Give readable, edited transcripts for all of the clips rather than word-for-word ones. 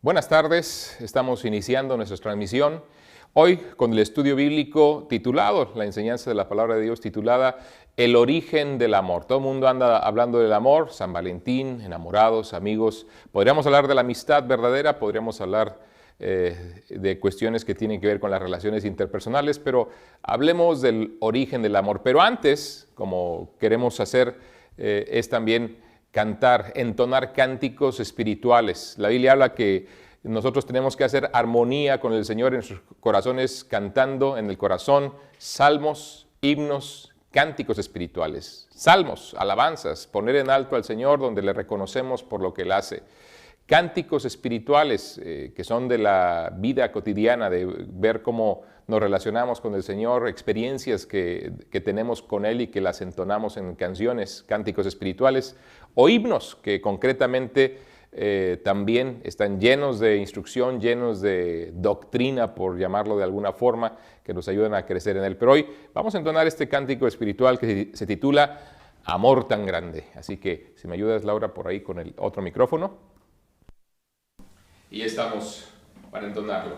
Buenas tardes, estamos iniciando nuestra transmisión hoy con el estudio bíblico titulado, la enseñanza de la palabra de Dios titulada El origen del amor. Todo el mundo anda hablando del amor, San Valentín, enamorados, amigos. Podríamos hablar de la amistad verdadera, podríamos hablar de cuestiones que tienen que ver con las relaciones interpersonales, pero hablemos del origen del amor. Pero antes, como queremos hacer, es también cantar, entonar cánticos espirituales. La Biblia habla que nosotros tenemos que hacer armonía con el Señor en sus corazones, cantando en el corazón salmos, himnos, cánticos espirituales. Salmos, alabanzas, poner en alto al Señor donde le reconocemos por lo que Él hace. Cánticos espirituales que son de la vida cotidiana, de ver cómo nos relacionamos con el Señor, experiencias que tenemos con Él y que las entonamos en canciones, cánticos espirituales, o himnos que concretamente también están llenos de instrucción, llenos de doctrina, por llamarlo de alguna forma, que nos ayudan a crecer en Él. Pero hoy vamos a entonar este cántico espiritual que se titula Amor tan grande. Así que si me ayudas, Laura, por ahí con el otro micrófono. Y estamos para entonarlo.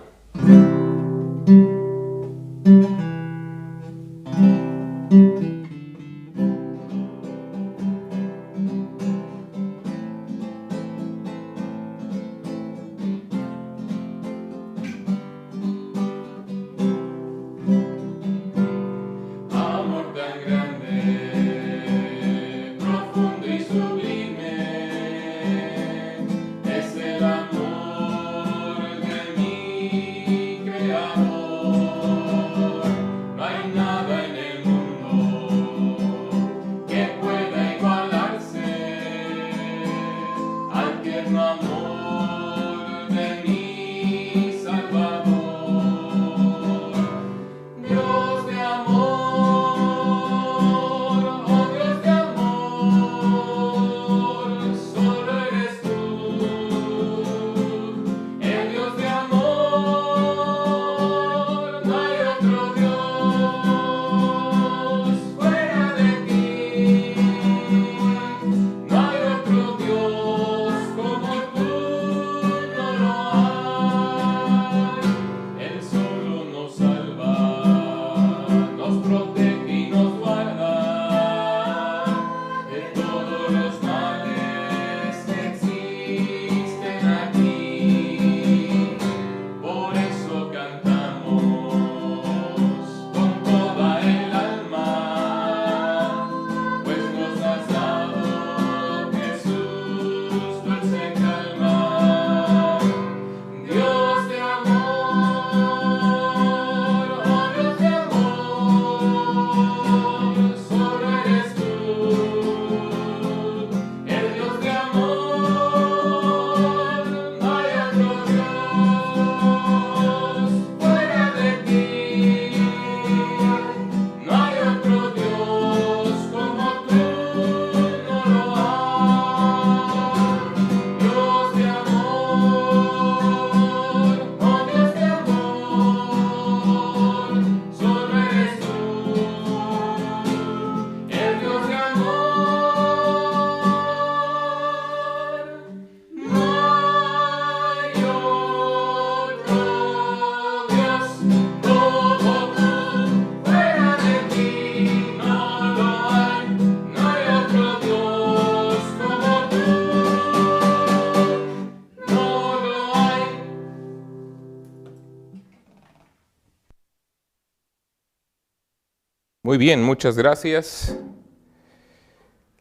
Muy bien, muchas gracias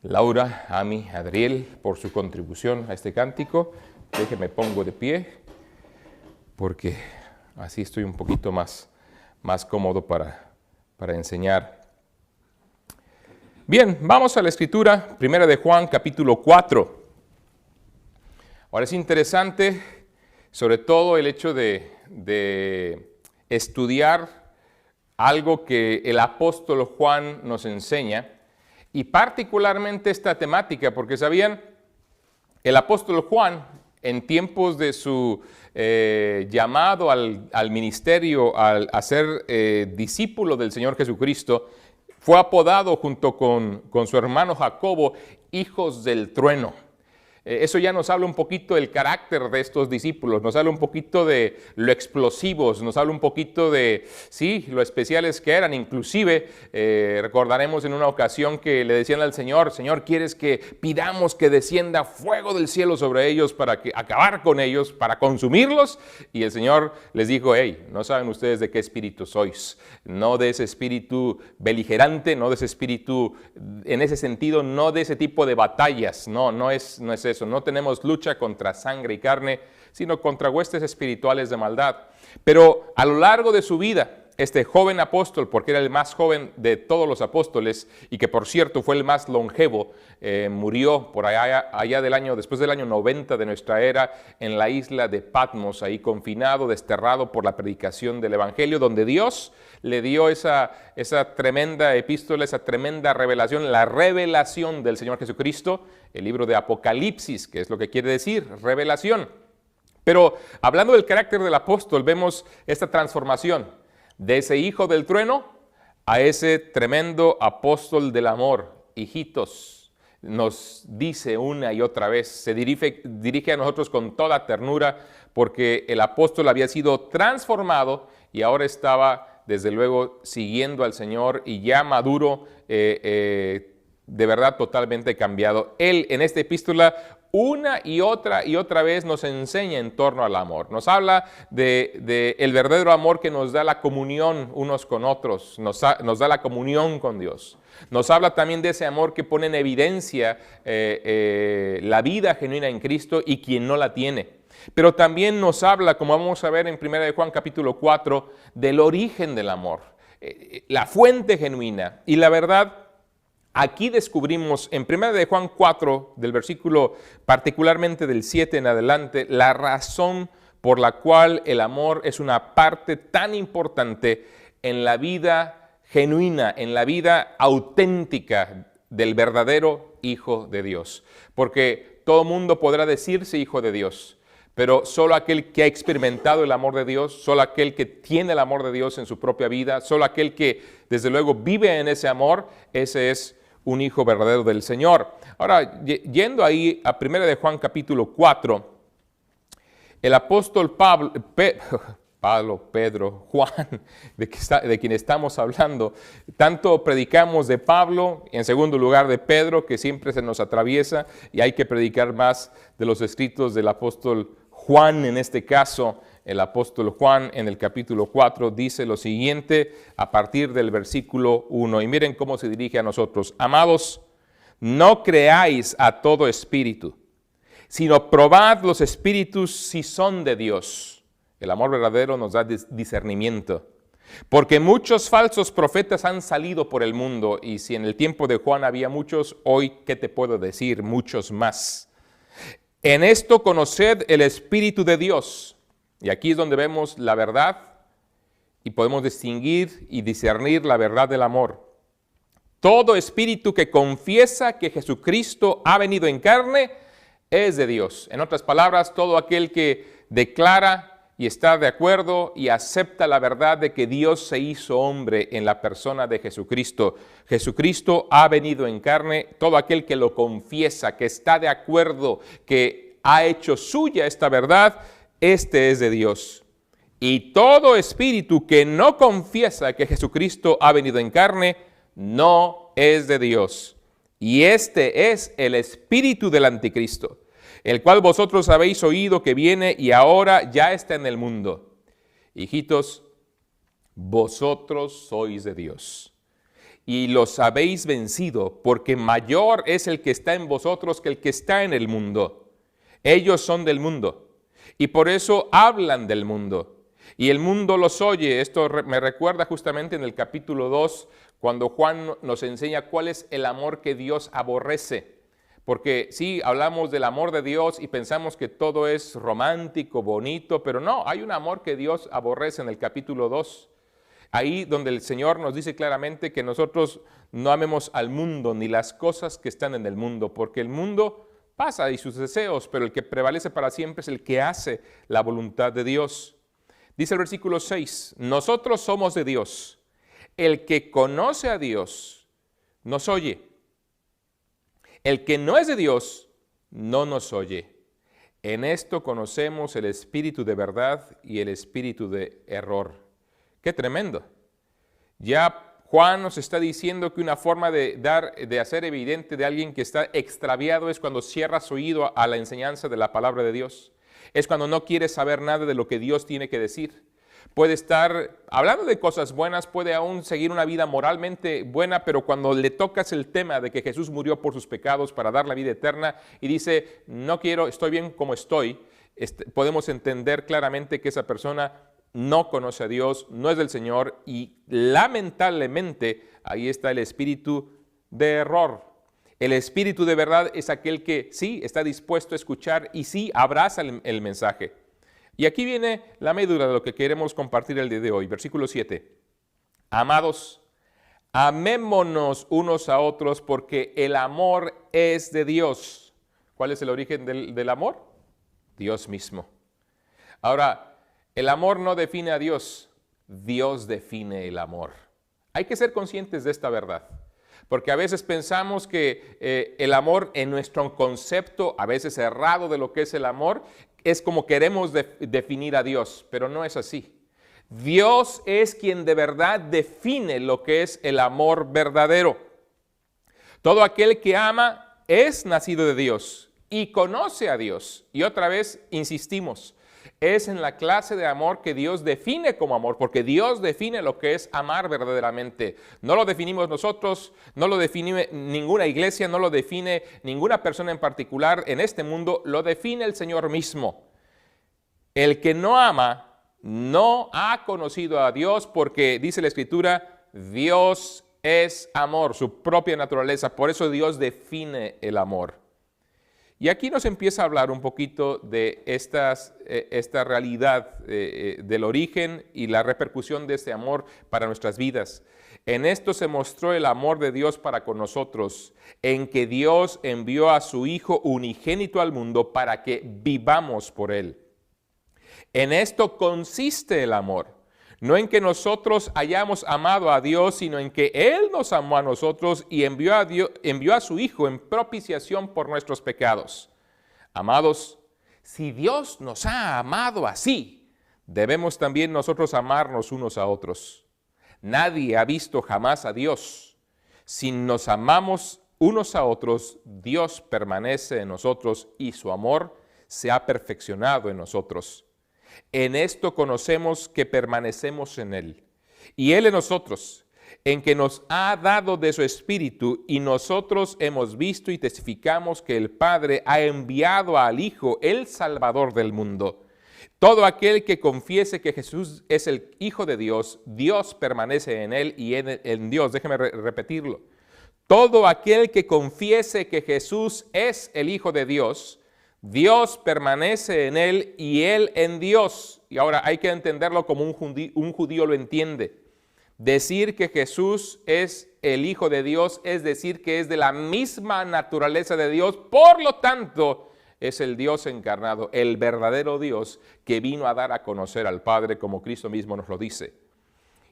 Laura, Ami, Adriel por su contribución a este cántico. Déjenme pongo de pie porque así estoy un poquito más cómodo para enseñar. Bien, vamos a la escritura, primera de Juan, capítulo 4. Ahora es interesante, sobre todo el hecho de estudiar algo que el apóstol Juan nos enseña, y particularmente esta temática, porque sabían, el apóstol Juan, en tiempos de su llamado al ministerio, a ser discípulo del Señor Jesucristo, fue apodado junto con su hermano Jacobo, hijos del trueno. Eso ya nos habla un poquito del carácter de estos discípulos, nos habla un poquito de lo explosivos, nos habla un poquito de, sí, lo especiales que eran. Inclusive recordaremos en una ocasión que le decían al Señor, Señor, ¿quieres que pidamos que descienda fuego del cielo sobre ellos para acabar con ellos, para consumirlos? Y el Señor les dijo, hey, no saben ustedes de qué espíritu sois, no de ese espíritu beligerante, no de ese espíritu, en ese sentido, no de ese tipo de batallas, no es eso. No tenemos lucha contra sangre y carne, sino contra huestes espirituales de maldad. Pero a lo largo de su vida, este joven apóstol, porque era el más joven de todos los apóstoles y que por cierto fue el más longevo, murió por allá después del año 90 de nuestra era, en la isla de Patmos, ahí confinado, desterrado por la predicación del Evangelio, donde Dios le dio esa tremenda epístola, esa tremenda revelación, la revelación del Señor Jesucristo, el libro de Apocalipsis, que es lo que quiere decir, revelación. Pero hablando del carácter del apóstol, vemos esta transformación de ese hijo del trueno a ese tremendo apóstol del amor. Hijitos, nos dice una y otra vez, se dirige a nosotros con toda ternura, porque el apóstol había sido transformado y ahora estaba, desde luego, siguiendo al Señor y ya maduro, de verdad totalmente cambiado. Él en esta epístola una y otra vez nos enseña en torno al amor. Nos habla de el verdadero amor que nos da la comunión unos con otros, nos da la comunión con Dios. Nos habla también de ese amor que pone en evidencia la vida genuina en Cristo y quien no la tiene. Pero también nos habla, como vamos a ver en 1 de Juan capítulo 4, del origen del amor, la fuente genuina. Y la verdad, aquí descubrimos en 1 de Juan 4, del versículo particularmente del 7 en adelante, la razón por la cual el amor es una parte tan importante en la vida genuina, en la vida auténtica del verdadero Hijo de Dios. Porque todo mundo podrá decirse hijo de Dios, pero solo aquel que ha experimentado el amor de Dios, solo aquel que tiene el amor de Dios en su propia vida, solo aquel que desde luego vive en ese amor, ese es un hijo verdadero del Señor. Ahora, yendo ahí a 1 de Juan capítulo 4, el apóstol Pedro, Juan, de quien estamos hablando, tanto predicamos de Pablo, en segundo lugar de Pedro, que siempre se nos atraviesa, y hay que predicar más de los escritos del apóstol Juan. En este caso, el apóstol Juan en el capítulo 4 dice lo siguiente a partir del versículo 1. Y miren cómo se dirige a nosotros. Amados, no creáis a todo espíritu, sino probad los espíritus si son de Dios. El amor verdadero nos da discernimiento. Porque muchos falsos profetas han salido por el mundo, y si en el tiempo de Juan había muchos, hoy, ¿qué te puedo decir? Muchos más. En esto conoced el Espíritu de Dios. Y aquí es donde vemos la verdad y podemos distinguir y discernir la verdad del amor. Todo espíritu que confiesa que Jesucristo ha venido en carne es de Dios. En otras palabras, todo aquel que declara y está de acuerdo y acepta la verdad de que Dios se hizo hombre en la persona de Jesucristo. Jesucristo ha venido en carne. Todo aquel que lo confiesa, que está de acuerdo, que ha hecho suya esta verdad, este es de Dios. Y todo espíritu que no confiesa que Jesucristo ha venido en carne, no es de Dios. Y este es el espíritu del anticristo, el cual vosotros habéis oído que viene y ahora ya está en el mundo. Hijitos, vosotros sois de Dios y los habéis vencido, porque mayor es el que está en vosotros que el que está en el mundo. Ellos son del mundo y por eso hablan del mundo, y el mundo los oye. Esto me recuerda justamente en el capítulo 2, cuando Juan nos enseña cuál es el amor que Dios aborrece. Porque sí, hablamos del amor de Dios y pensamos que todo es romántico, bonito, pero no, hay un amor que Dios aborrece en el capítulo 2. Ahí donde el Señor nos dice claramente que nosotros no amemos al mundo ni las cosas que están en el mundo, porque el mundo pasa y sus deseos, pero el que prevalece para siempre es el que hace la voluntad de Dios. Dice el versículo 6, nosotros somos de Dios. El que conoce a Dios nos oye. El que no es de Dios no nos oye. En esto conocemos el espíritu de verdad y el espíritu de error. ¡Qué tremendo! Ya Juan nos está diciendo que una forma de hacer evidente de alguien que está extraviado es cuando cierra su oído a la enseñanza de la palabra de Dios. Es cuando no quiere saber nada de lo que Dios tiene que decir. Puede estar hablando de cosas buenas, puede aún seguir una vida moralmente buena, pero cuando le tocas el tema de que Jesús murió por sus pecados para dar la vida eterna y dice, no quiero, estoy bien como estoy, podemos entender claramente que esa persona no conoce a Dios, no es del Señor y lamentablemente ahí está el espíritu de error. El espíritu de verdad es aquel que sí está dispuesto a escuchar y sí abraza el mensaje. Y aquí viene la médula de lo que queremos compartir el día de hoy. Versículo 7. Amados, amémonos unos a otros porque el amor es de Dios. ¿Cuál es el origen del amor? Dios mismo. Ahora, el amor no define a Dios, Dios define el amor. Hay que ser conscientes de esta verdad. Porque a veces pensamos que el amor en nuestro concepto, a veces errado de lo que es el amor, es como queremos definir a Dios, pero no es así. Dios es quien de verdad define lo que es el amor verdadero. Todo aquel que ama es nacido de Dios y conoce a Dios. Y otra vez insistimos, es en la clase de amor que Dios define como amor, porque Dios define lo que es amar verdaderamente. No lo definimos nosotros, no lo define ninguna iglesia, no lo define ninguna persona en particular en este mundo, lo define el Señor mismo. El que no ama no ha conocido a Dios porque, dice la Escritura, Dios es amor, su propia naturaleza. Por eso Dios define el amor. Y aquí nos empieza a hablar un poquito de esta realidad del origen y la repercusión de este amor para nuestras vidas. En esto se mostró el amor de Dios para con nosotros, en que Dios envió a su Hijo unigénito al mundo para que vivamos por Él. En esto consiste el amor. No en que nosotros hayamos amado a Dios, sino en que Él nos amó a nosotros y envió a su Hijo en propiciación por nuestros pecados. Amados, si Dios nos ha amado así, debemos también nosotros amarnos unos a otros. Nadie ha visto jamás a Dios. Si nos amamos unos a otros, Dios permanece en nosotros y su amor se ha perfeccionado en nosotros. En esto conocemos que permanecemos en Él, y Él en nosotros, en que nos ha dado de su Espíritu, y nosotros hemos visto y testificamos que el Padre ha enviado al Hijo, el Salvador del mundo. Todo aquel que confiese que Jesús es el Hijo de Dios, Dios permanece en Él y en Dios. Déjeme repetirlo. Todo aquel que confiese que Jesús es el Hijo de Dios, Dios permanece en Él y Él en Dios. Y ahora hay que entenderlo como un judío lo entiende. Decir que Jesús es el Hijo de Dios es decir que es de la misma naturaleza de Dios, por lo tanto es el Dios encarnado, el verdadero Dios que vino a dar a conocer al Padre como Cristo mismo nos lo dice.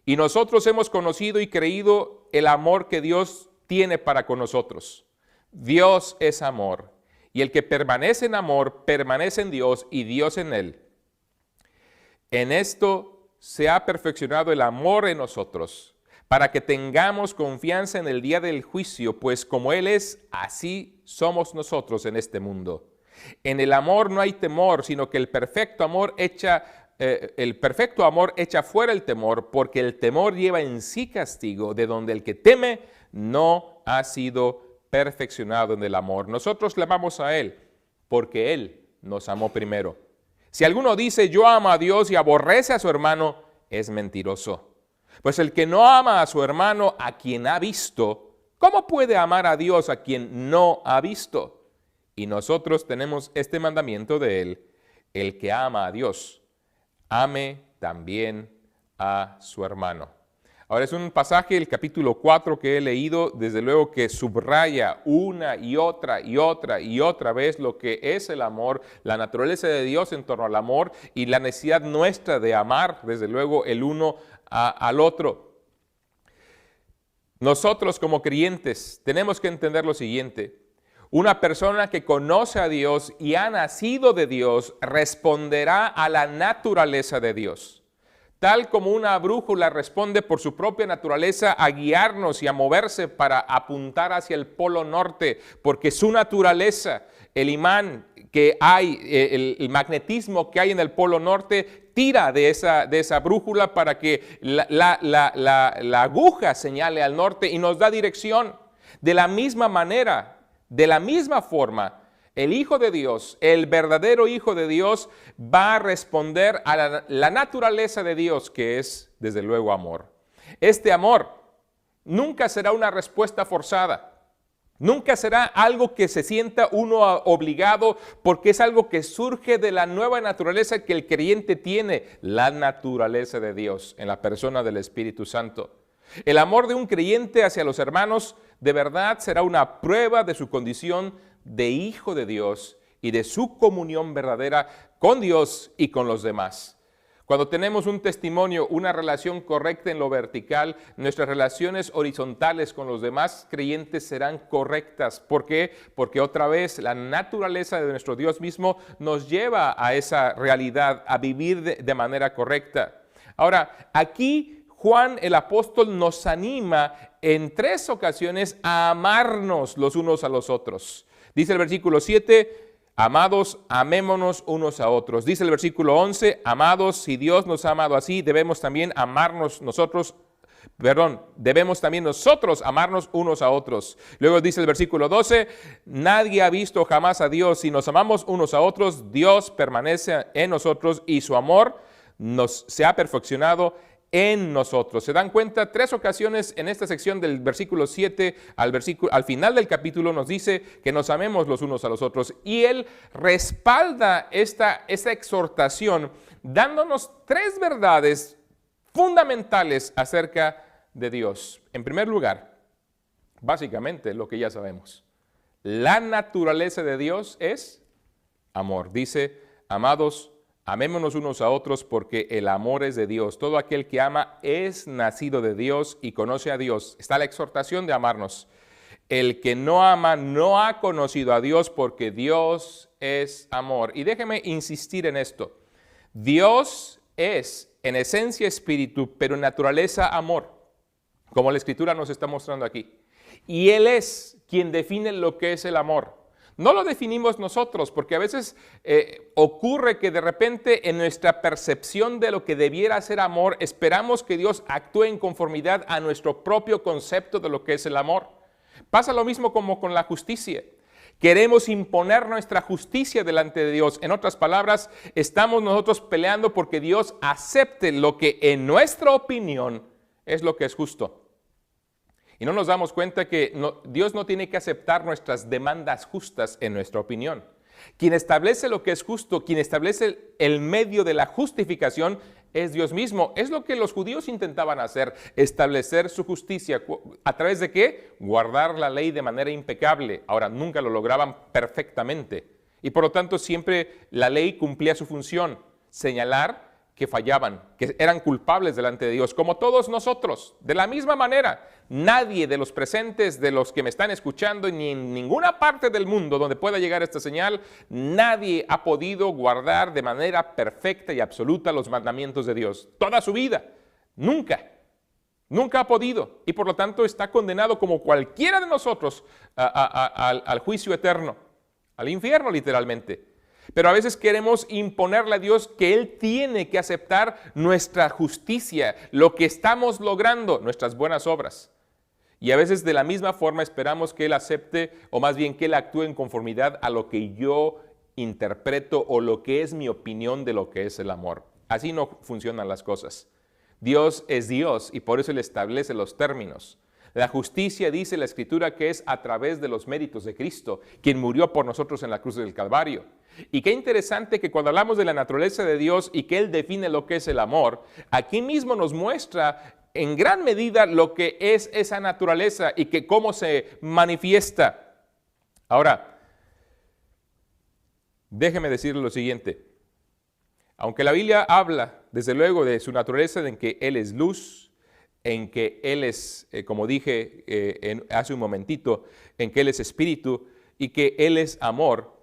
Y nosotros hemos conocido y creído el amor que Dios tiene para con nosotros. Dios es amor. Y el que permanece en amor, permanece en Dios y Dios en él. En esto se ha perfeccionado el amor en nosotros, para que tengamos confianza en el día del juicio, pues como Él es, así somos nosotros en este mundo. En el amor no hay temor, sino que el perfecto amor echa fuera el temor, porque el temor lleva en sí castigo, de donde el que teme no ha sido perfeccionado en el amor. Nosotros le amamos a Él porque Él nos amó primero. Si alguno dice yo amo a Dios y aborrece a su hermano, es mentiroso. Pues el que no ama a su hermano a quien ha visto, ¿cómo puede amar a Dios a quien no ha visto? Y nosotros tenemos este mandamiento de Él: el que ama a Dios, ame también a su hermano. Ahora es un pasaje, el capítulo 4 que he leído, desde luego que subraya una y otra vez lo que es el amor, la naturaleza de Dios en torno al amor y la necesidad nuestra de amar, desde luego, el uno al otro. Nosotros como creyentes tenemos que entender lo siguiente: Una persona que conoce a Dios y ha nacido de Dios responderá a la naturaleza de Dios. Tal como una brújula responde por su propia naturaleza a guiarnos y a moverse para apuntar hacia el polo norte, porque su naturaleza, el imán que hay, el magnetismo que hay en el polo norte, tira de esa brújula para que la aguja señale al norte y nos da dirección. De la misma manera, de la misma forma, el Hijo de Dios, el verdadero Hijo de Dios, va a responder a la naturaleza de Dios, que es, desde luego, amor. Este amor nunca será una respuesta forzada. Nunca será algo que se sienta uno obligado, porque es algo que surge de la nueva naturaleza que el creyente tiene, la naturaleza de Dios en la persona del Espíritu Santo. El amor de un creyente hacia los hermanos de verdad será una prueba de su condición de hijo de Dios y de su comunión verdadera con Dios y con los demás. Cuando tenemos un testimonio, una relación correcta en lo vertical, nuestras relaciones horizontales con los demás creyentes serán correctas. ¿Por qué? Porque otra vez la naturaleza de nuestro Dios mismo nos lleva a esa realidad, a vivir de manera correcta. Ahora, aquí Juan el apóstol nos anima en 3 ocasiones a amarnos los unos a los otros. Dice el versículo 7, amados, amémonos unos a otros. Dice el versículo 11, amados, si Dios nos ha amado así, debemos también nosotros amarnos unos a otros. Luego dice el versículo 12, nadie ha visto jamás a Dios. Si nos amamos unos a otros, Dios permanece en nosotros y su amor se ha perfeccionado en nosotros. ¿Se dan cuenta? 3 ocasiones en esta sección del versículo 7 al final del capítulo nos dice que nos amemos los unos a los otros. Y él respalda esta exhortación dándonos 3 verdades fundamentales acerca de Dios. En primer lugar, básicamente lo que ya sabemos. La naturaleza de Dios es amor. Dice, amados, amémonos unos a otros porque el amor es de Dios. Todo aquel que ama es nacido de Dios y conoce a Dios. Está la exhortación de amarnos. El que no ama no ha conocido a Dios porque Dios es amor. Y déjeme insistir en esto. Dios es en esencia espíritu, pero en naturaleza amor, como la Escritura nos está mostrando aquí. Y Él es quien define lo que es el amor. No lo definimos nosotros, porque a veces ocurre que de repente en nuestra percepción de lo que debiera ser amor, esperamos que Dios actúe en conformidad a nuestro propio concepto de lo que es el amor. Pasa lo mismo como con la justicia. Queremos imponer nuestra justicia delante de Dios. En otras palabras, estamos nosotros peleando porque Dios acepte lo que en nuestra opinión es lo que es justo. Y no nos damos cuenta que Dios no tiene que aceptar nuestras demandas justas en nuestra opinión. Quien establece lo que es justo, quien establece el medio de la justificación es Dios mismo. Es lo que los judíos intentaban hacer, establecer su justicia. ¿A través de qué? Guardar la ley de manera impecable. Ahora, nunca lo lograban perfectamente. Y por lo tanto, siempre la ley cumplía su función, señalar que fallaban, que eran culpables delante de Dios, como todos nosotros. De la misma manera, nadie de los presentes, de los que me están escuchando, ni en ninguna parte del mundo donde pueda llegar esta señal, nadie ha podido guardar de manera perfecta y absoluta los mandamientos de Dios. Toda su vida, nunca ha podido. Y por lo tanto está condenado como cualquiera de nosotros al juicio eterno, al infierno literalmente. Pero a veces queremos imponerle a Dios que Él tiene que aceptar nuestra justicia, lo que estamos logrando, nuestras buenas obras. Y a veces de la misma forma esperamos que Él acepte, o más bien que Él actúe en conformidad a lo que yo interpreto o lo que es mi opinión de lo que es el amor. Así no funcionan las cosas. Dios es Dios y por eso Él establece los términos. La justicia, dice la Escritura, que es a través de los méritos de Cristo, quien murió por nosotros en la cruz del Calvario. Y qué interesante que cuando hablamos de la naturaleza de Dios y que Él define lo que es el amor, aquí mismo nos muestra en gran medida lo que es esa naturaleza y que cómo se manifiesta. Ahora, déjeme decirle lo siguiente. Aunque la Biblia habla, desde luego, de su naturaleza, en que Él es luz, en que Él es, como dije hace un momentito, en que Él es espíritu, y que Él es amor,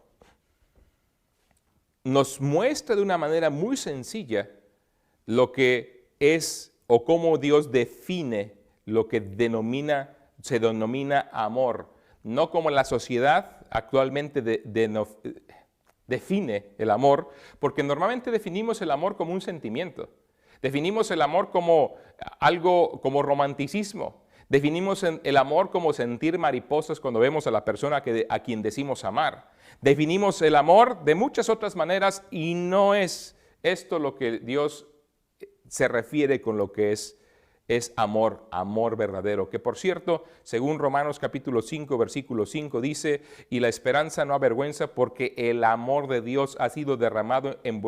nos muestra de una manera muy sencilla lo que es o cómo Dios define lo que se denomina amor. No como la sociedad actualmente define el amor, porque normalmente definimos el amor como un sentimiento. Definimos el amor como algo, como romanticismo. Definimos el amor como sentir mariposas cuando vemos a la persona a quien decimos amar. Definimos el amor de muchas otras maneras y no es esto lo que Dios se refiere con lo que es amor, amor verdadero. Que por cierto, según Romanos capítulo 5, versículo 5 dice, y la esperanza no avergüenza porque el amor de Dios ha sido derramado en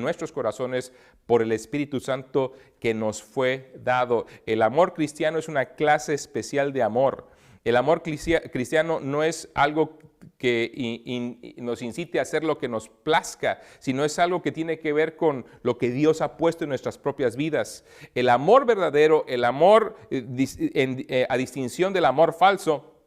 nuestros corazones por el Espíritu Santo que nos fue dado. El amor cristiano es una clase especial de amor. El amor cristiano no es algo que nos incite a hacer lo que nos plazca, sino es algo que tiene que ver con lo que Dios ha puesto en nuestras propias vidas. El amor verdadero, el amor a distinción del amor falso,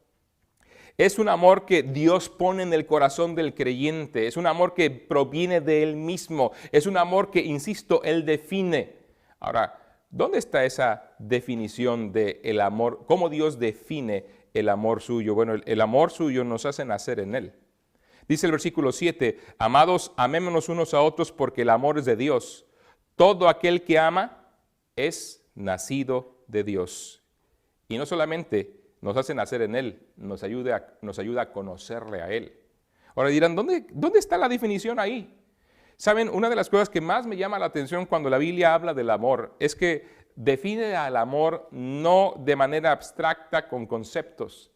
es un amor que Dios pone en el corazón del creyente, es un amor que proviene de Él mismo, es un amor que, insisto, Él define. Ahora, ¿dónde está esa definición del amor? ¿Cómo Dios define el amor suyo? Bueno, el amor suyo nos hace nacer en Él. Dice el versículo 7, amados, amémonos unos a otros porque el amor es de Dios. Todo aquel que ama es nacido de Dios. Y no solamente nos hace nacer en Él, nos ayuda a conocerle a Él. Ahora dirán, ¿dónde está la definición ahí? Saben, una de las cosas que más me llama la atención cuando la Biblia habla del amor es que define al amor no de manera abstracta con conceptos,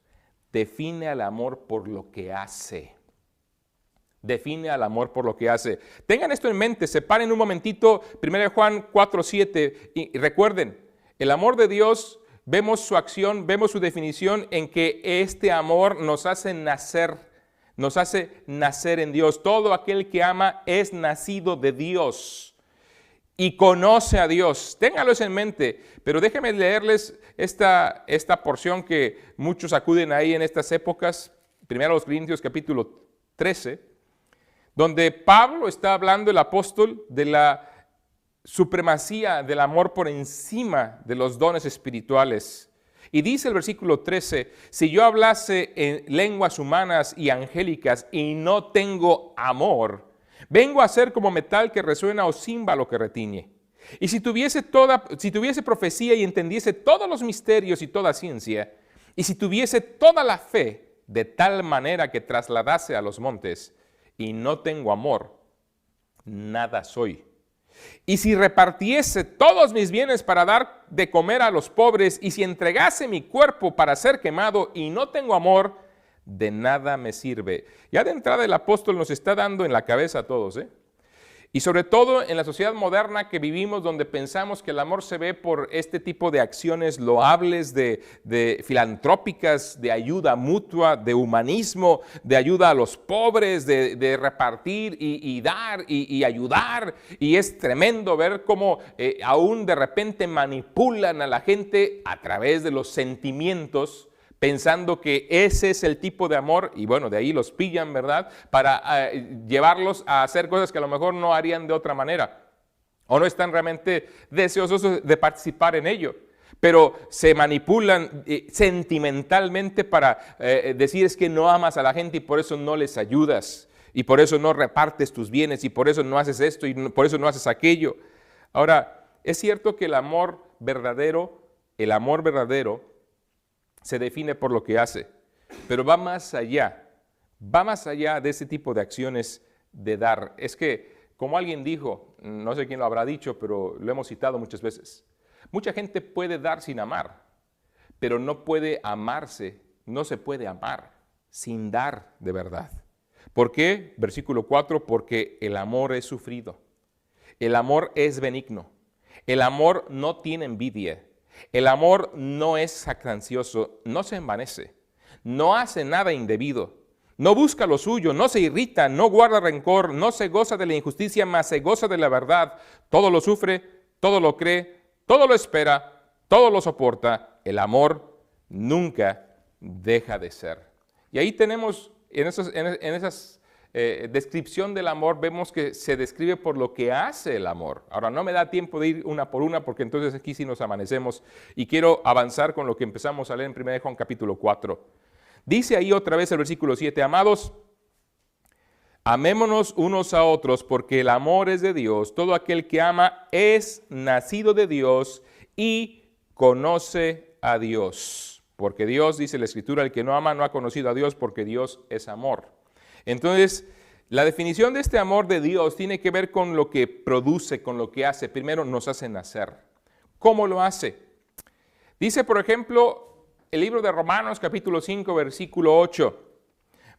define al amor por lo que hace. Define al amor por lo que hace. Tengan esto en mente, separen un momentito 1 Juan 4:7 y recuerden, el amor de Dios, vemos su acción, vemos su definición en que este amor nos hace nacer en Dios. Todo aquel que ama es nacido de Dios y conoce a Dios. Ténganlo en mente, pero déjenme leerles esta porción que muchos acuden ahí en estas épocas, 1 Corintios capítulo 13, donde Pablo está hablando, el apóstol, de la supremacía del amor por encima de los dones espirituales. Y dice el versículo 13, si yo hablase en lenguas humanas y angélicas y no tengo amor, vengo a ser como metal que resuena o címbalo que retiñe. Y si tuviese profecía y entendiese todos los misterios y toda ciencia, y si tuviese toda la fe de tal manera que trasladase a los montes, y no tengo amor, nada soy. Y si repartiese todos mis bienes para dar de comer a los pobres, y si entregase mi cuerpo para ser quemado y no tengo amor, de nada me sirve. Ya de entrada el apóstol nos está dando en la cabeza a todos, Y sobre todo en la sociedad moderna que vivimos, donde pensamos que el amor se ve por este tipo de acciones loables, de filantrópicas, de ayuda mutua, de humanismo, de ayuda a los pobres, de repartir y dar y ayudar. Y es tremendo ver cómo aún de repente manipulan a la gente a través de los sentimientos, pensando que ese es el tipo de amor, y bueno, de ahí los pillan, ¿verdad?, para llevarlos a hacer cosas que a lo mejor no harían de otra manera, o no están realmente deseosos de participar en ello, pero se manipulan sentimentalmente para decir es que no amas a la gente y por eso no les ayudas, y por eso no repartes tus bienes, y por eso no haces esto, y por eso no haces aquello. Ahora, es cierto que el amor verdadero se define por lo que hace, pero va más allá de ese tipo de acciones de dar. Es que, como alguien dijo, no sé quién lo habrá dicho, pero lo hemos citado muchas veces, mucha gente puede dar sin amar, pero no puede amarse, no se puede amar sin dar de verdad. ¿Por qué? Versículo 4, porque el amor es sufrido, el amor es benigno, el amor no tiene envidia. El amor no es jactancioso, no se envanece, no hace nada indebido, no busca lo suyo, no se irrita, no guarda rencor, no se goza de la injusticia, mas se goza de la verdad. Todo lo sufre, todo lo cree, todo lo espera, todo lo soporta. El amor nunca deja de ser. Y ahí tenemos En esas descripción del amor vemos que se describe por lo que hace el amor. Ahora, no me da tiempo de ir una por una porque entonces aquí sí nos amanecemos y quiero avanzar con lo que empezamos a leer en 1 Juan capítulo 4. Dice ahí otra vez el versículo 7, amados, amémonos unos a otros porque el amor es de Dios. Todo aquel que ama es nacido de Dios y conoce a Dios. Porque Dios, dice la Escritura, el que no ama no ha conocido a Dios porque Dios es amor. Entonces, la definición de este amor de Dios tiene que ver con lo que produce, con lo que hace. Primero, nos hace nacer. ¿Cómo lo hace? Dice, por ejemplo, el libro de Romanos, capítulo 5, versículo 8.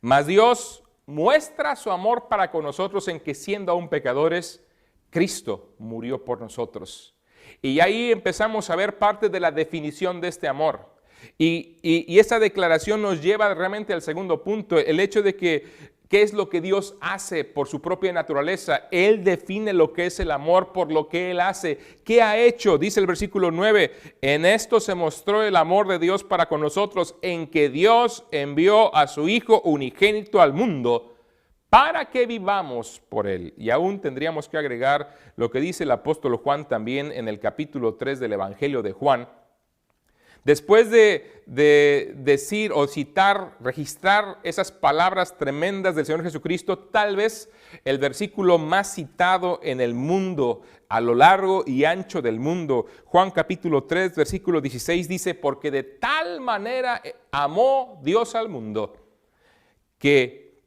Mas Dios muestra su amor para con nosotros en que, siendo aún pecadores, Cristo murió por nosotros. Y ahí empezamos a ver parte de la definición de este amor. Y esa declaración nos lleva realmente al segundo punto, el hecho de que ¿qué es lo que Dios hace por su propia naturaleza? Él define lo que es el amor por lo que Él hace. ¿Qué ha hecho? Dice el versículo 9, en esto se mostró el amor de Dios para con nosotros, en que Dios envió a su Hijo unigénito al mundo para que vivamos por Él. Y aún tendríamos que agregar lo que dice el apóstol Juan también en el capítulo 3 del Evangelio de Juan. Después de decir o citar, registrar esas palabras tremendas del Señor Jesucristo, tal vez el versículo más citado en el mundo, a lo largo y ancho del mundo, Juan capítulo 3, versículo 16, dice, porque de tal manera amó Dios al mundo, que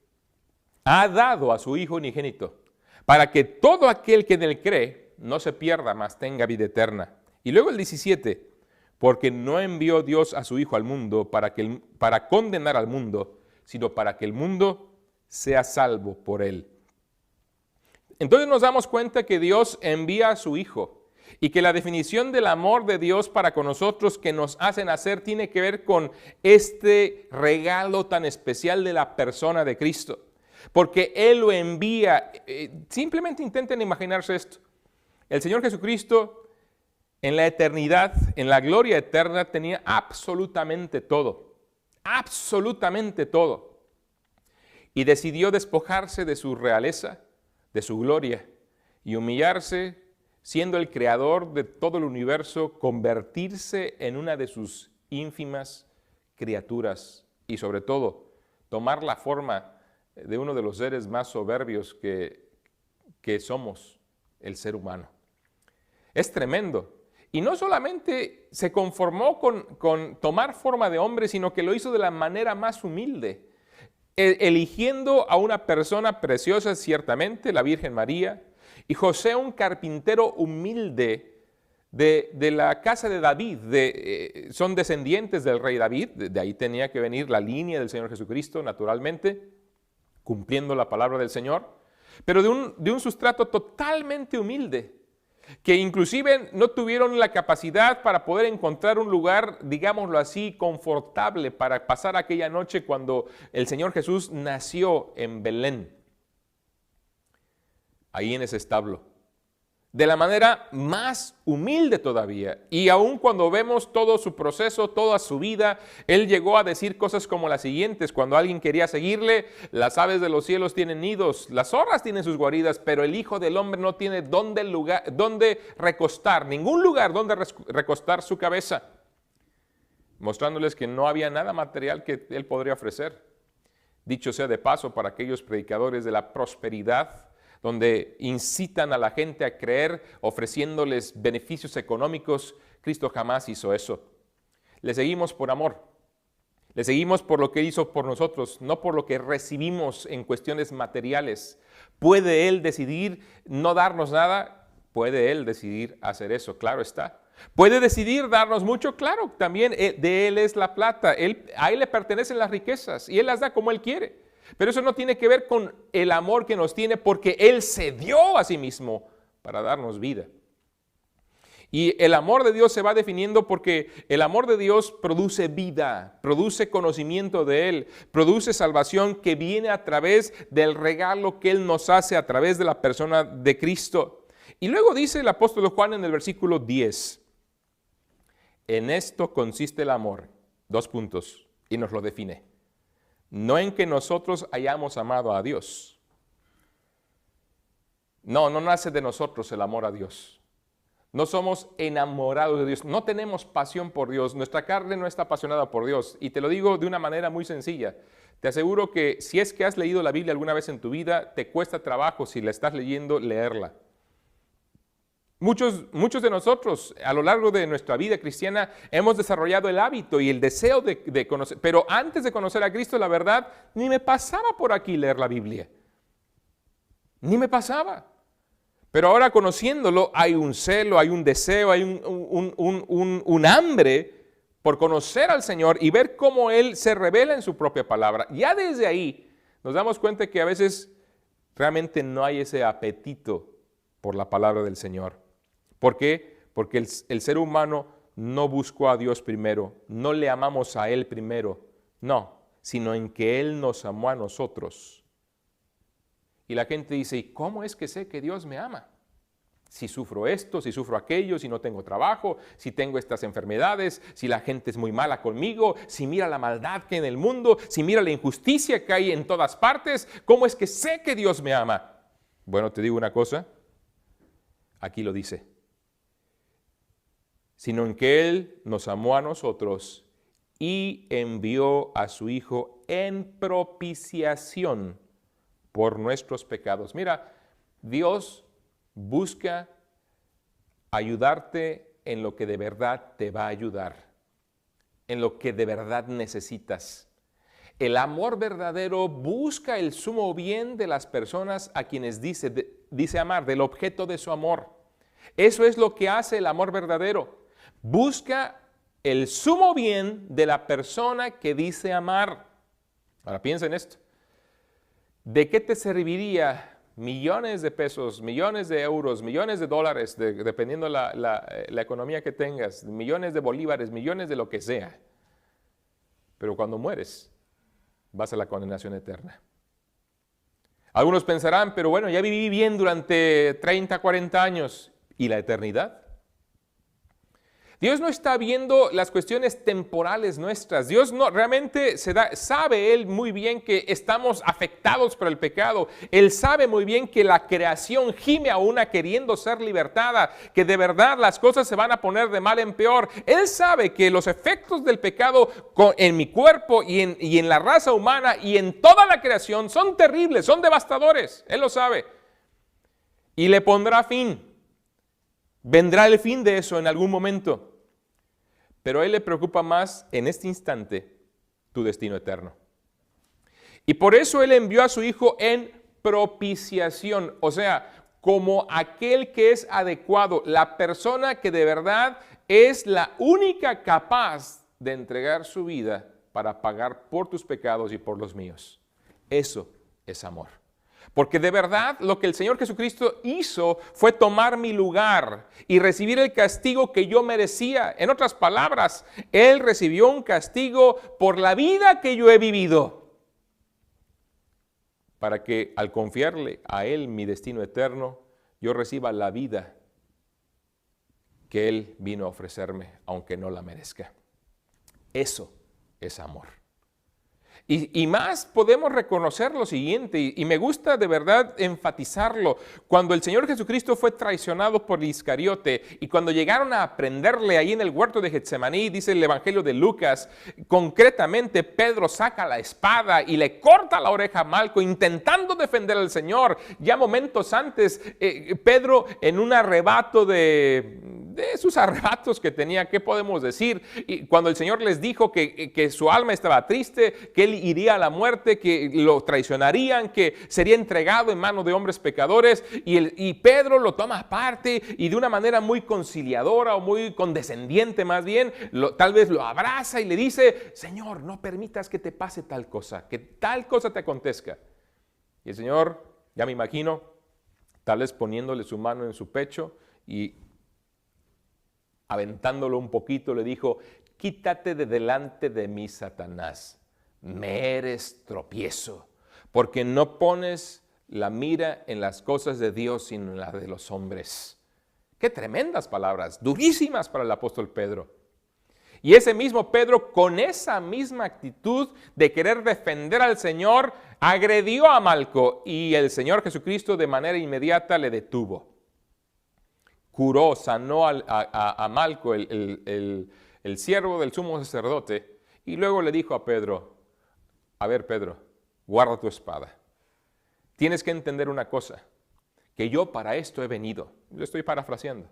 ha dado a su Hijo unigénito, para que todo aquel que en Él cree no se pierda, mas tenga vida eterna. Y luego el 17, porque no envió Dios a su Hijo al mundo para condenar al mundo, sino para que el mundo sea salvo por Él. Entonces nos damos cuenta que Dios envía a su Hijo y que la definición del amor de Dios para con nosotros que nos hace nacer tiene que ver con este regalo tan especial de la persona de Cristo. Porque Él lo envía. Simplemente intenten imaginarse esto. El Señor Jesucristo en la eternidad, en la gloria eterna, tenía absolutamente todo. Absolutamente todo. Y decidió despojarse de su realeza, de su gloria, y humillarse, siendo el creador de todo el universo, convertirse en una de sus ínfimas criaturas y sobre todo tomar la forma de uno de los seres más soberbios que somos, el ser humano. Es tremendo. Y no solamente se conformó con tomar forma de hombre, sino que lo hizo de la manera más humilde, eligiendo a una persona preciosa, ciertamente, la Virgen María, y José, un carpintero humilde de la casa de David, son descendientes del rey David, de ahí tenía que venir la línea del Señor Jesucristo, naturalmente, cumpliendo la palabra del Señor, pero de un sustrato totalmente humilde, que inclusive no tuvieron la capacidad para poder encontrar un lugar, digámoslo así, confortable para pasar aquella noche cuando el Señor Jesús nació en Belén, ahí en ese establo, de la manera más humilde todavía. Y aun cuando vemos todo su proceso, toda su vida, Él llegó a decir cosas como las siguientes, cuando alguien quería seguirle: las aves de los cielos tienen nidos, las zorras tienen sus guaridas, pero el Hijo del Hombre no tiene dónde recostar, ningún lugar donde recostar su cabeza, mostrándoles que no había nada material que Él podría ofrecer. Dicho sea de paso, para aquellos predicadores de la prosperidad, donde incitan a la gente a creer ofreciéndoles beneficios económicos, Cristo jamás hizo eso. Le seguimos por amor, le seguimos por lo que hizo por nosotros, no por lo que recibimos en cuestiones materiales. ¿Puede Él decidir no darnos nada? Puede Él decidir hacer eso, claro está. ¿Puede decidir darnos mucho? Claro, también de Él es la plata, a Él le pertenecen las riquezas y Él las da como Él quiere. Pero eso no tiene que ver con el amor que nos tiene, porque Él se dio a sí mismo para darnos vida. Y el amor de Dios se va definiendo porque el amor de Dios produce vida, produce conocimiento de Él, produce salvación que viene a través del regalo que Él nos hace a través de la persona de Cristo. Y luego dice el apóstol Juan en el versículo 10, en esto consiste el amor, 2 puntos, y nos lo define. no en que nosotros hayamos amado a Dios. No nace de nosotros el amor a Dios. No somos enamorados de Dios, no tenemos pasión por Dios, nuestra carne no está apasionada por Dios. Y te lo digo de una manera muy sencilla. Te aseguro que si es que has leído la Biblia alguna vez en tu vida, te cuesta trabajo si la estás leyendo, leerla. Muchos de nosotros a lo largo de nuestra vida cristiana hemos desarrollado el hábito y el deseo de conocer, pero antes de conocer a Cristo, la verdad, ni me pasaba por aquí leer la Biblia. Ni me pasaba. Pero ahora conociéndolo hay un celo, hay un deseo, hay un hambre por conocer al Señor y ver cómo Él se revela en su propia palabra. Ya desde ahí nos damos cuenta que a veces realmente no hay ese apetito por la palabra del Señor. ¿Por qué? Porque el ser humano no buscó a Dios primero, no le amamos a Él primero, no, sino en que Él nos amó a nosotros. Y la gente dice, ¿y cómo es que sé que Dios me ama? Si sufro esto, si sufro aquello, si no tengo trabajo, si tengo estas enfermedades, si la gente es muy mala conmigo, si mira la maldad que hay en el mundo, si mira la injusticia que hay en todas partes, ¿cómo es que sé que Dios me ama? Bueno, te digo una cosa, aquí lo dice, sino en que Él nos amó a nosotros y envió a su Hijo en propiciación por nuestros pecados. Mira, Dios busca ayudarte en lo que de verdad te va a ayudar, en lo que de verdad necesitas. El amor verdadero busca el sumo bien de las personas a quienes dice amar, del objeto de su amor. Eso es lo que hace el amor verdadero. Busca el sumo bien de la persona que dice amar. Ahora piensa en esto. ¿De qué te serviría millones de pesos, millones de euros, millones de dólares, dependiendo la economía que tengas, millones de bolívares, millones de lo que sea? Pero cuando mueres, vas a la condenación eterna. Algunos pensarán, pero bueno, ya viví bien durante 30, 40 años. ¿Y la eternidad? Dios no está viendo las cuestiones temporales nuestras. Dios no realmente sabe Él muy bien que estamos afectados por el pecado. Él sabe muy bien que la creación gime a una queriendo ser libertada, que de verdad las cosas se van a poner de mal en peor. Él sabe que los efectos del pecado en mi cuerpo y en la raza humana y en toda la creación son terribles, son devastadores. Él lo sabe. Y le pondrá fin. Vendrá el fin de eso en algún momento. Pero a Él le preocupa más en este instante tu destino eterno. Y por eso Él envió a su Hijo en propiciación, o sea, como aquel que es adecuado, la persona que de verdad es la única capaz de entregar su vida para pagar por tus pecados y por los míos. Eso es amor. Porque de verdad lo que el Señor Jesucristo hizo fue tomar mi lugar y recibir el castigo que yo merecía. En otras palabras, Él recibió un castigo por la vida que yo he vivido, para que al confiarle a Él mi destino eterno, yo reciba la vida que Él vino a ofrecerme, aunque no la merezca. Eso es amor. Y más podemos reconocer lo siguiente, y me gusta de verdad enfatizarlo. Cuando el Señor Jesucristo fue traicionado por Iscariote y cuando llegaron a prenderle ahí en el huerto de Getsemaní, dice el Evangelio de Lucas, concretamente Pedro saca la espada y le corta la oreja a Malco intentando defender al Señor. Ya momentos antes, Pedro en un arrebato de sus arrebatos que tenía, ¿qué podemos decir? Y cuando el Señor les dijo que su alma estaba triste, que Él iría a la muerte, que lo traicionarían, que sería entregado en manos de hombres pecadores, y Pedro lo toma aparte y de una manera muy conciliadora o muy condescendiente más bien, tal vez lo abraza y le dice, Señor, no permitas que te pase tal cosa, que tal cosa te acontezca. Y el Señor, ya me imagino, tal vez poniéndole su mano en su pecho y aventándolo un poquito, le dijo, quítate de delante de mí, Satanás. Me eres tropiezo, porque no pones la mira en las cosas de Dios, sino en las de los hombres. Qué tremendas palabras, durísimas para el apóstol Pedro. Y ese mismo Pedro, con esa misma actitud de querer defender al Señor, agredió a Malco y el Señor Jesucristo de manera inmediata le detuvo. Curó, sanó a Malco, el siervo del sumo sacerdote, y luego le dijo a Pedro, a ver Pedro, guarda tu espada. Tienes que entender una cosa, que yo para esto he venido. Lo estoy parafraseando.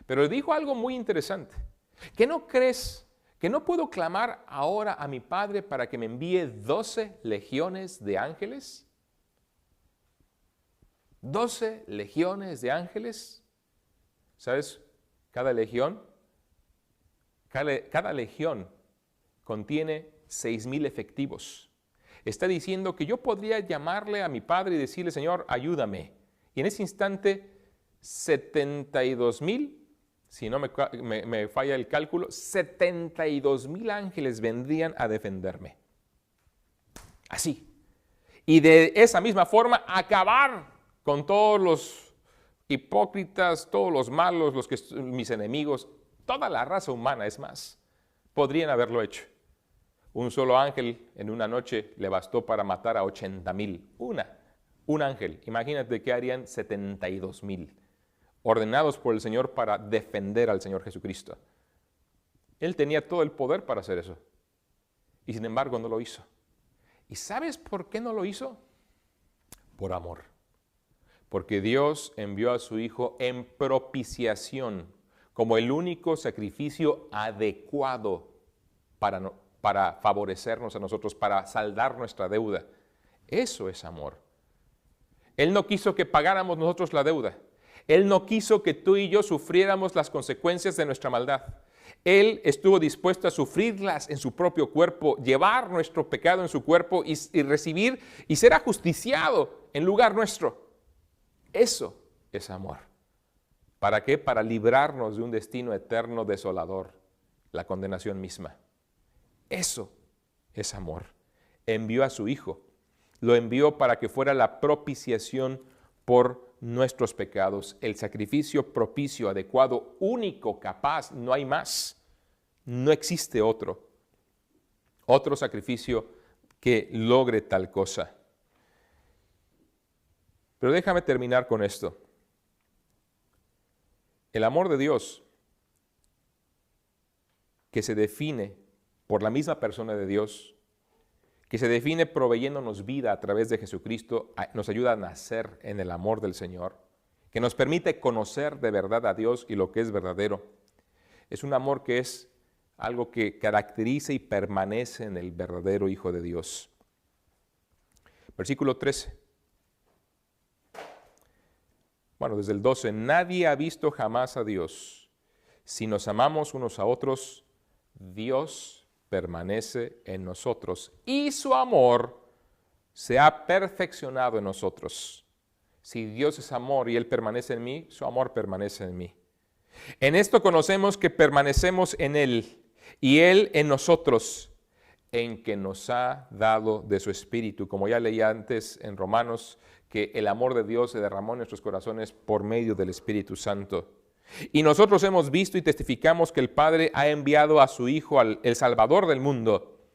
Pero le dijo algo muy interesante. ¿Que no crees que no puedo clamar ahora a mi Padre para que me envíe 12 legiones de ángeles? ¿12 legiones de ángeles? ¿Sabes? Cada legión contiene 6,000 efectivos. Está diciendo que yo podría llamarle a mi Padre y decirle, Señor, ayúdame. Y en ese instante, 72,000, si no me falla el cálculo, 72,000 ángeles vendrían a defenderme. Así. Y de esa misma forma, acabar con todos los hipócritas, todos los malos, mis enemigos, toda la raza humana, es más, podrían haberlo hecho. Un solo ángel en una noche le bastó para matar a 80,000. Un ángel. Imagínate qué harían 72,000, ordenados por el Señor para defender al Señor Jesucristo. Él tenía todo el poder para hacer eso. Y sin embargo no lo hizo. ¿Y sabes por qué no lo hizo? Por amor. Porque Dios envió a su Hijo en propiciación como el único sacrificio adecuado para favorecernos a nosotros, para saldar nuestra deuda. Eso es amor. Él no quiso que pagáramos nosotros la deuda. Él no quiso que tú y yo sufriéramos las consecuencias de nuestra maldad. Él estuvo dispuesto a sufrirlas en su propio cuerpo, llevar nuestro pecado en su cuerpo y recibir y ser ajusticiado en lugar nuestro. Eso es amor. ¿Para qué? Para librarnos de un destino eterno desolador, la condenación misma. Eso es amor. Envió a su Hijo. Lo envió para que fuera la propiciación por nuestros pecados, el sacrificio propicio, adecuado, único, capaz, no hay más. No existe otro sacrificio que logre tal cosa. Pero déjame terminar con esto. El amor de Dios, que se define por la misma persona de Dios, que se define proveyéndonos vida a través de Jesucristo, nos ayuda a nacer en el amor del Señor, que nos permite conocer de verdad a Dios y lo que es verdadero. Es un amor que es algo que caracteriza y permanece en el verdadero Hijo de Dios. Versículo 13. Bueno, desde el 12. Nadie ha visto jamás a Dios. Si nos amamos unos a otros, Dios permanece en nosotros y su amor se ha perfeccionado en nosotros. Si Dios es amor y Él permanece en mí, su amor permanece en mí. En esto conocemos que permanecemos en Él y Él en nosotros, en que nos ha dado de su Espíritu. Como ya leí antes en Romanos, que el amor de Dios se derramó en nuestros corazones por medio del Espíritu Santo. Y nosotros hemos visto y testificamos que el Padre ha enviado a su Hijo, el Salvador del mundo.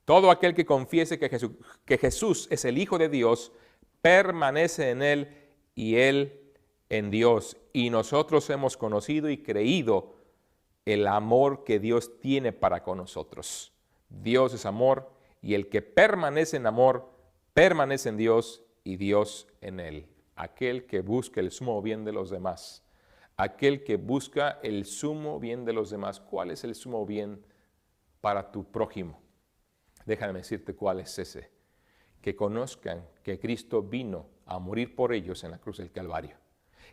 Todo aquel que confiese que Jesús es el Hijo de Dios, permanece en Él y Él en Dios. Y nosotros hemos conocido y creído el amor que Dios tiene para con nosotros. Dios es amor y el que permanece en amor, permanece en Dios y Dios en él. Aquel que busca el sumo bien de los demás. Aquel que busca el sumo bien de los demás. ¿Cuál es el sumo bien para tu prójimo? Déjame decirte cuál es ese. Que conozcan que Cristo vino a morir por ellos en la cruz del Calvario.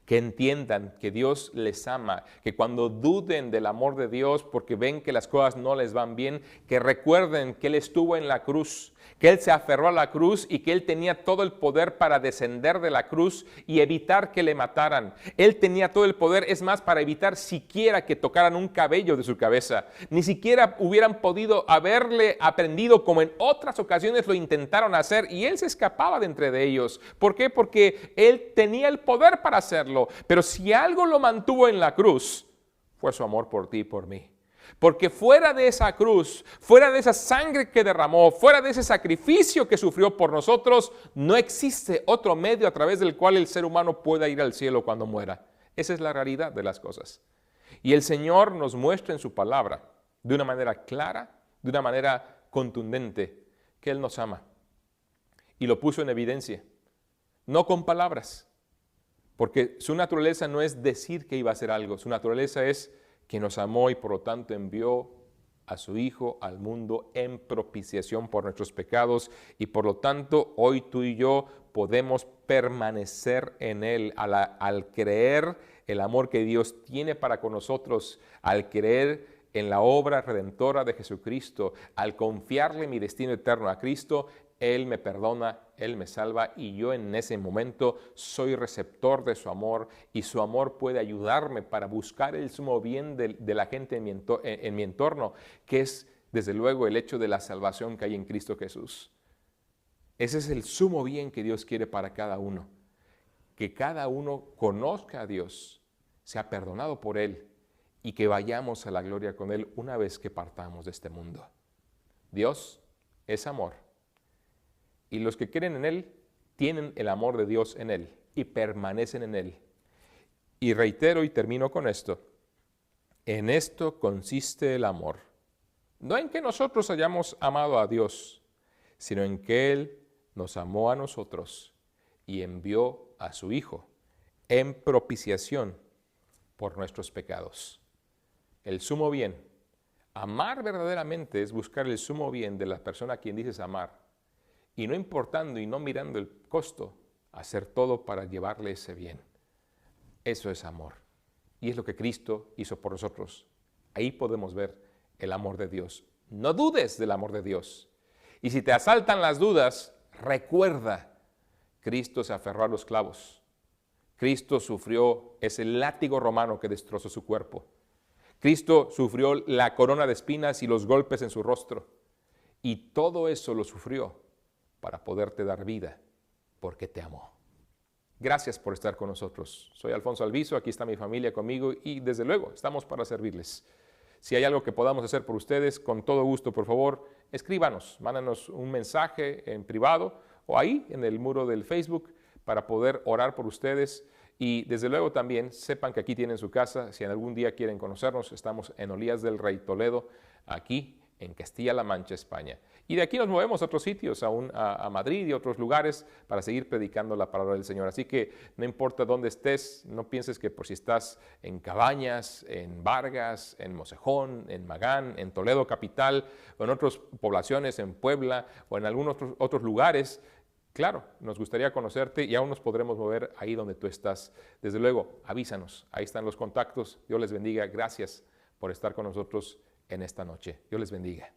Que entiendan que Dios les ama, que cuando duden del amor de Dios porque ven que las cosas no les van bien, que recuerden que Él estuvo en la cruz, que Él se aferró a la cruz y que Él tenía todo el poder para descender de la cruz y evitar que le mataran. Él tenía todo el poder, es más, para evitar siquiera que tocaran un cabello de su cabeza. Ni siquiera hubieran podido haberle aprendido como en otras ocasiones lo intentaron hacer y Él se escapaba de entre de ellos. ¿Por qué? Porque Él tenía el poder para hacerlo. Pero si algo lo mantuvo en la cruz, fue su amor por ti y por mí. Porque fuera de esa cruz, fuera de esa sangre que derramó, fuera de ese sacrificio que sufrió por nosotros, no existe otro medio a través del cual el ser humano pueda ir al cielo cuando muera. Esa es la realidad de las cosas. Y el Señor nos muestra en su palabra, de una manera clara, de una manera contundente, que Él nos ama. Y lo puso en evidencia, no con palabras, porque su naturaleza no es decir que iba a hacer algo, su naturaleza es que nos amó y por lo tanto envió a su Hijo al mundo en propiciación por nuestros pecados, y por lo tanto hoy tú y yo podemos permanecer en Él al creer el amor que Dios tiene para con nosotros, al creer en la obra redentora de Jesucristo, al confiarle mi destino eterno a Cristo. Él me perdona, Él me salva, y yo en ese momento soy receptor de su amor, y su amor puede ayudarme para buscar el sumo bien de la gente en mi entorno, que es desde luego el hecho de la salvación que hay en Cristo Jesús. Ese es el sumo bien que Dios quiere para cada uno, que cada uno conozca a Dios, sea perdonado por Él, y que vayamos a la gloria con Él una vez que partamos de este mundo. Dios es amor. Y los que creen en Él tienen el amor de Dios en Él y permanecen en Él. Y reitero y termino con esto. En esto consiste el amor. No en que nosotros hayamos amado a Dios, sino en que Él nos amó a nosotros y envió a su Hijo en propiciación por nuestros pecados. El sumo bien. Amar verdaderamente es buscar el sumo bien de la persona a quien dices amar, y no importando y no mirando el costo, hacer todo para llevarle ese bien. Eso es amor. Y es lo que Cristo hizo por nosotros. Ahí podemos ver el amor de Dios. No dudes del amor de Dios. Y si te asaltan las dudas, recuerda, Cristo se aferró a los clavos. Cristo sufrió ese látigo romano que destrozó su cuerpo. Cristo sufrió la corona de espinas y los golpes en su rostro. Y todo eso lo sufrió para poderte dar vida, porque te amó. Gracias por estar con nosotros. Soy Alfonso Alviso, aquí está mi familia conmigo y desde luego estamos para servirles. Si hay algo que podamos hacer por ustedes, con todo gusto, por favor, escríbanos, mándanos un mensaje en privado o ahí en el muro del Facebook para poder orar por ustedes. Y desde luego también sepan que aquí tienen su casa. Si en algún día quieren conocernos, estamos en Olías del Rey, Toledo, aquí en Castilla-La Mancha, España. Y de aquí nos movemos a otros sitios, a Madrid y otros lugares para seguir predicando la palabra del Señor. Así que no importa dónde estés, no pienses que por si estás en Cabañas, en Vargas, en Mosejón, en Magán, en Toledo capital, o en otras poblaciones, en Puebla o en algunos otros lugares. Claro, nos gustaría conocerte y aún nos podremos mover ahí donde tú estás. Desde luego, avísanos. Ahí están los contactos. Dios les bendiga. Gracias por estar con nosotros en esta noche. Dios les bendiga.